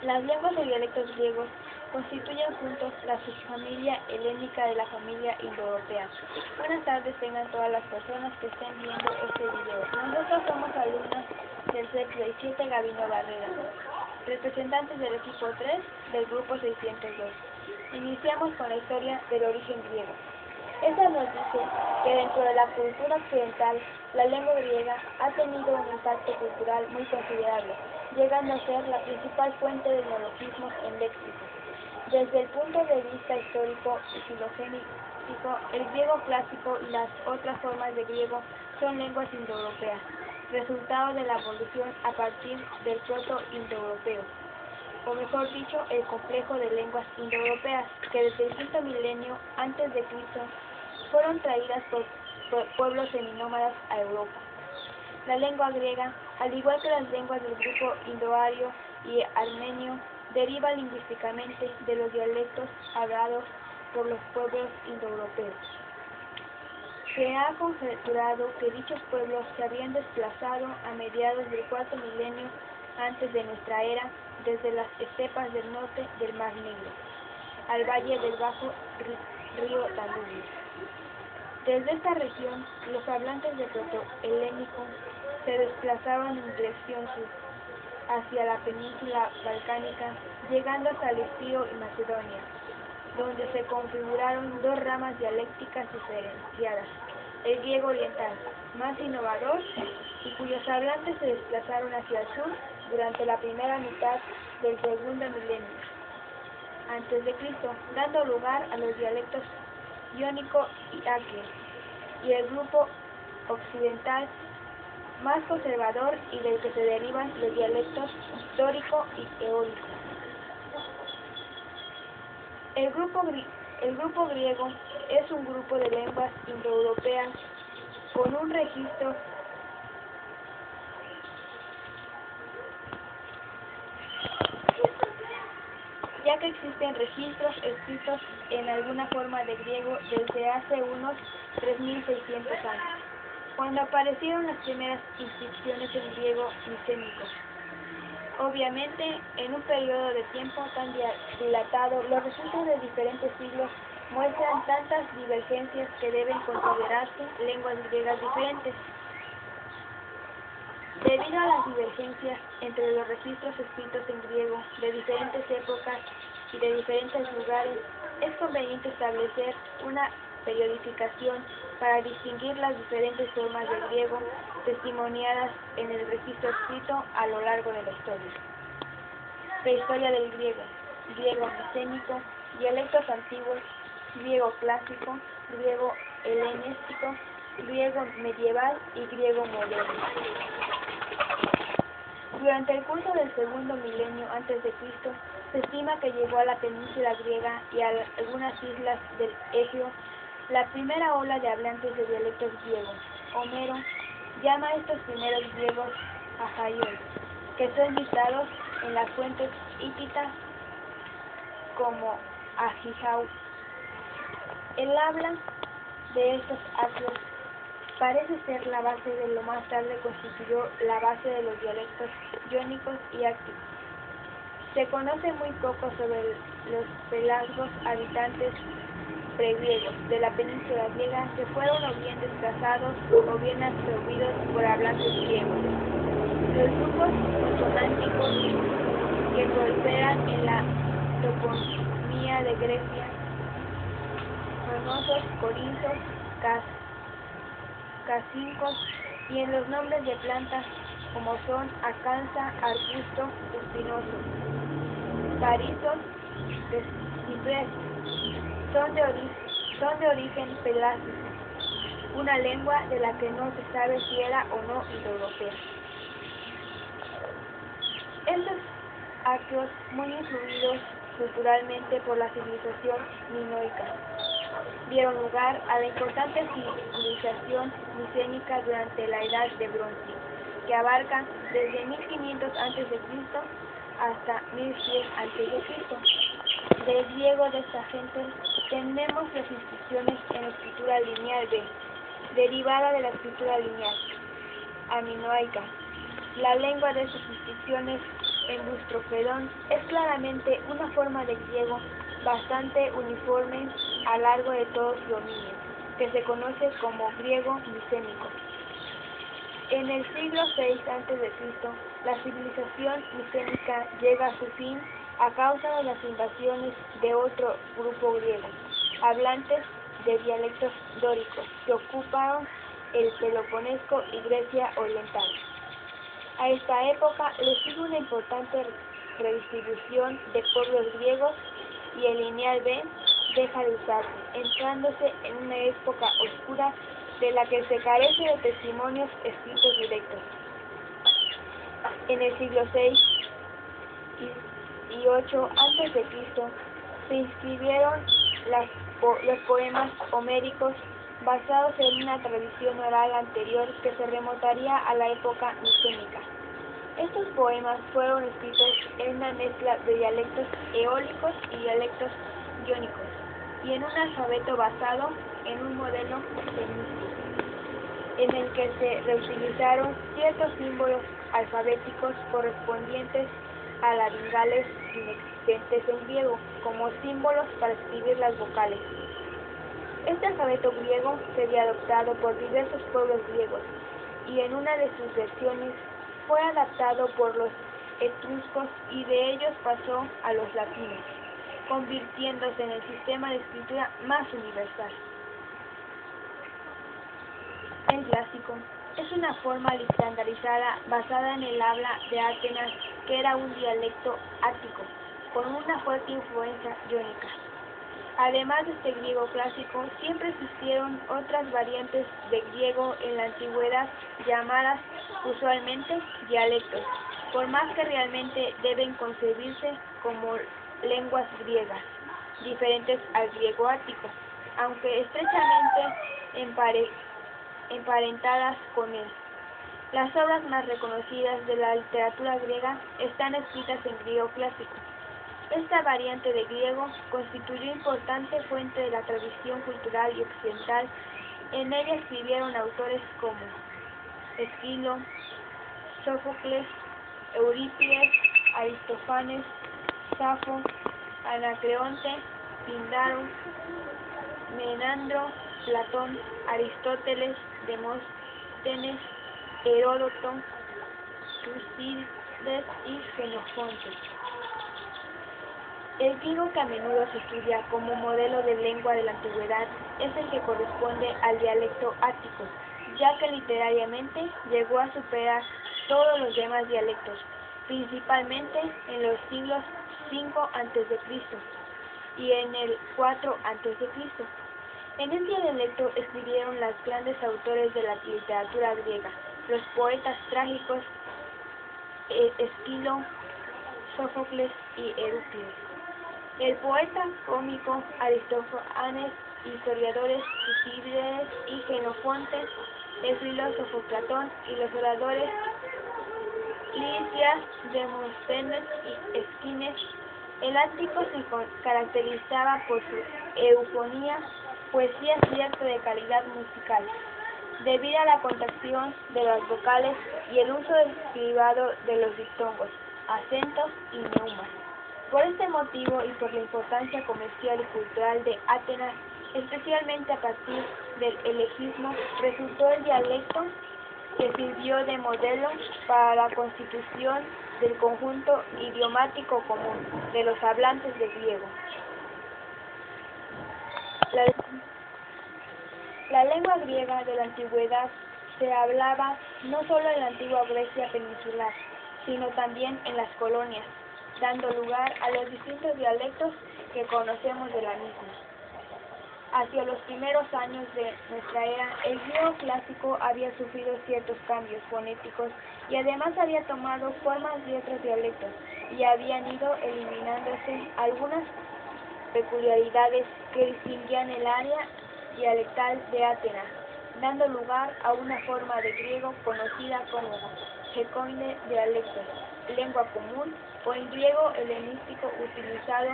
Las lenguas o dialectos griegos constituyen juntos la subfamilia helénica de la familia indoeuropea. Buenas tardes tengan todas las personas que estén viendo este video. Nosotros somos alumnos del CEP 67 Gabino Barrera, representantes del equipo 3 del grupo 602. Iniciamos con la historia del origen griego. Esta nos dice que dentro de la cultura occidental, la lengua griega ha tenido un impacto cultural muy considerable, llegando a ser la principal fuente de neologismos en léxico. Desde el punto de vista histórico y filogénico, el griego clásico y las otras formas de griego son lenguas indoeuropeas, resultado de la evolución a partir del proto-indoeuropeo, o mejor dicho, el complejo de lenguas indoeuropeas, que desde el quinto milenio antes de Cristo fueron traídas por pueblos seminómadas a Europa. La lengua griega, al igual que las lenguas del grupo indoario y armenio, deriva lingüísticamente de los dialectos hablados por los pueblos indoeuropeos. Se ha conjeturado que dichos pueblos se habían desplazado a mediados del cuarto milenio antes de nuestra era desde las estepas del norte del Mar Negro al valle del bajo río Danubio. Desde esta región, los hablantes de proto-helénico se desplazaban en dirección sur, hacia la península balcánica, llegando hasta el Estío y Macedonia, donde se configuraron dos ramas dialécticas diferenciadas: el griego oriental, más innovador, y cuyos hablantes se desplazaron hacia el sur durante la primera mitad del segundo milenio antes de Cristo, dando lugar a los dialectos jónico y aqueo, y el grupo occidental más conservador y del que se derivan los dialectos dórico y eólico. El grupo griego es un grupo de lenguas indoeuropeas con un registro ya que existen registros escritos en alguna forma de griego desde hace unos 3600 años, cuando aparecieron las primeras inscripciones en griego micénico. Obviamente, en un periodo de tiempo tan dilatado, los registros de diferentes siglos muestran tantas divergencias que deben considerarse lenguas griegas diferentes. Debido a las divergencias entre los registros escritos en griego de diferentes épocas y de diferentes lugares, es conveniente establecer una periodificación para distinguir las diferentes formas de griego testimoniadas en el registro escrito a lo largo de la historia. Prehistoria del griego, griego micénico, dialectos antiguos, griego clásico, griego helenístico, griego medieval y griego moderno. Durante el curso del segundo milenio antes de Cristo, se estima que llegó a la península griega y a algunas islas del Egeo la primera ola de hablantes de dialectos griegos. Homero llama a estos primeros griegos ajaioi, que son citados en las fuentes hititas como Ajijau. El habla de estos atrios parece ser la base de lo más tarde constituyó la base de los dialectos jónicos y ácticos. Se conoce muy poco sobre los pelasgos habitantes pregriegos de la península griega que fueron o bien desplazados o bien absorbidos por hablantes griegos. Los grupos consonánticos que proliferan en la toponimia de Grecia, Jonosos, Corintos, Casincos, y en los nombres de plantas como son acansa, arbusto, espinoso, parizos, ciprés, son de origen pelásico, una lengua de la que no se sabe si era o no indoeuropea. Estos aqueos, muy influidos culturalmente por la civilización minoica, dieron lugar a la importante civilización micénica durante la Edad de Bronce, que abarca desde 1500 a.C. hasta 1100 a.C. Del griego de esta gente tenemos las inscripciones en la escritura lineal B, derivada de la escritura lineal aminoica. La lengua de sus inscripciones en Bustrofedón es claramente una forma de griego bastante uniforme a lo largo de todo su dominio, que se conoce como griego micénico. En el siglo VI a.C., la civilización micénica llega a su fin a causa de las invasiones de otro grupo griego, hablantes de dialectos dóricos, que ocuparon el Peloponeso y Grecia Oriental. A esta época le sigue una importante redistribución de pueblos griegos y el lineal B deja de usarse, entrándose en una época oscura de la que se carece de testimonios escritos directos. En el siglo VI y VIII a.C. se inscribieron los poemas homéricos basados en una tradición oral anterior que se remontaría a la época micénica. Estos poemas fueron escritos en una mezcla de dialectos eólicos y dialectos jónicos, y en un alfabeto basado en un modelo helenístico, en el que se reutilizaron ciertos símbolos alfabéticos correspondientes a laringales inexistentes en griego, como símbolos para escribir las vocales. Este alfabeto griego sería adoptado por diversos pueblos griegos, y en una de sus versiones fue adaptado por los etruscos y de ellos pasó a los latinos, convirtiéndose en el sistema de escritura más universal. El clásico es una forma estandarizada basada en el habla de Atenas, que era un dialecto ático, con una fuerte influencia jónica. Además de este griego clásico, siempre existieron otras variantes de griego en la antigüedad, llamadas usualmente dialectos, por más que realmente deben concebirse como lenguas griegas, diferentes al griego ático, aunque estrechamente emparentadas con él. Las obras más reconocidas de la literatura griega están escritas en griego clásico. Esta variante de griego constituyó importante fuente de la tradición cultural y occidental. En ella escribieron autores como Esquilo, Sófocles, Eurípides, Aristófanes, Safo, Anacreonte, Pindaro, Menandro, Platón, Aristóteles, Demóstenes, Heródoto, Tucídides y Xenofonte. El griego que a menudo se estudia como modelo de lengua de la antigüedad es el que corresponde al dialecto ático, ya que literariamente llegó a superar todos los demás dialectos, principalmente en los siglos V a.C. y en el IV a.C. En este dialecto escribieron los grandes autores de la literatura griega, los poetas trágicos Esquilo, Sófocles y Eurípides. El poeta cómico Aristófanes, historiadores Tucídides y Xenofonte, el filósofo Platón y los oradores Licias, Demóstenes y Esquines. El ático se caracterizaba por su eufonía, poesía cierta de calidad musical, debido a la contracción de las vocales y el uso describado de los diptongos, acentos y neumas. Por este motivo y por la importancia comercial y cultural de Atenas, especialmente a partir del helenismo, resultó el dialecto que sirvió de modelo para la constitución del conjunto idiomático común de los hablantes de griego. La lengua griega de la antigüedad se hablaba no solo en la antigua Grecia peninsular, sino también en las colonias, dando lugar a los distintos dialectos que conocemos de la misma. Hacia los primeros años de nuestra era, el griego clásico había sufrido ciertos cambios fonéticos y además había tomado formas de otros dialectos y habían ido eliminándose algunas peculiaridades que distinguían el área dialectal de Atenas, dando lugar a una forma de griego conocida como gekoine dialectos, lengua común, o en griego helenístico utilizado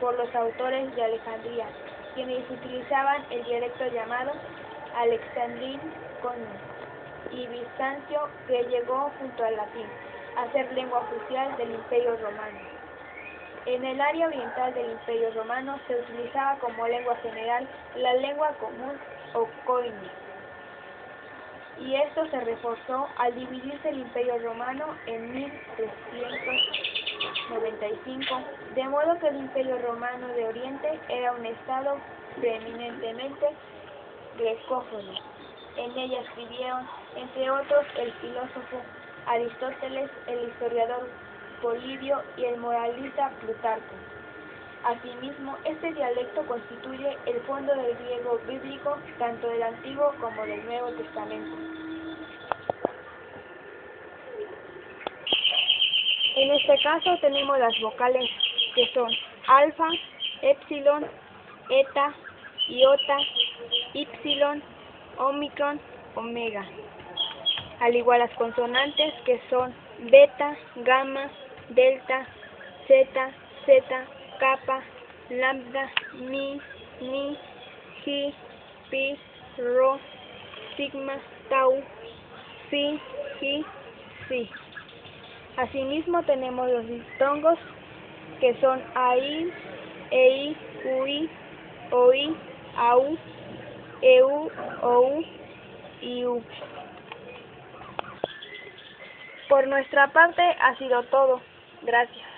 por los autores de Alejandría, quienes utilizaban el dialecto llamado Alexandrine Koine, y Bizancio, que llegó junto al latín. a ser lengua oficial del Imperio Romano. En el área oriental del Imperio Romano se utilizaba como lengua general la lengua común o koine, y esto se reforzó al dividirse el Imperio Romano en 1395, de modo que el Imperio Romano de Oriente era un estado preeminentemente grecófono. En ella escribieron, entre otros, el filósofo Aristóteles, el historiador Polibio y el moralista Plutarco. Asimismo, este dialecto constituye el fondo del griego bíblico, tanto del Antiguo como del Nuevo Testamento. En este caso tenemos las vocales que son alfa, epsilon, eta, iota, ipsilon, omicron, omega. Al igual las consonantes que son beta, gamma, delta, zeta, zeta, kappa, lambda, mi, ni, chi, pi, rho, sigma, tau, phi, chi, psi. Asimismo tenemos los diptongos que son ai, ei, ui, oi, au, eu, ou y u. Por nuestra parte ha sido todo. Gracias.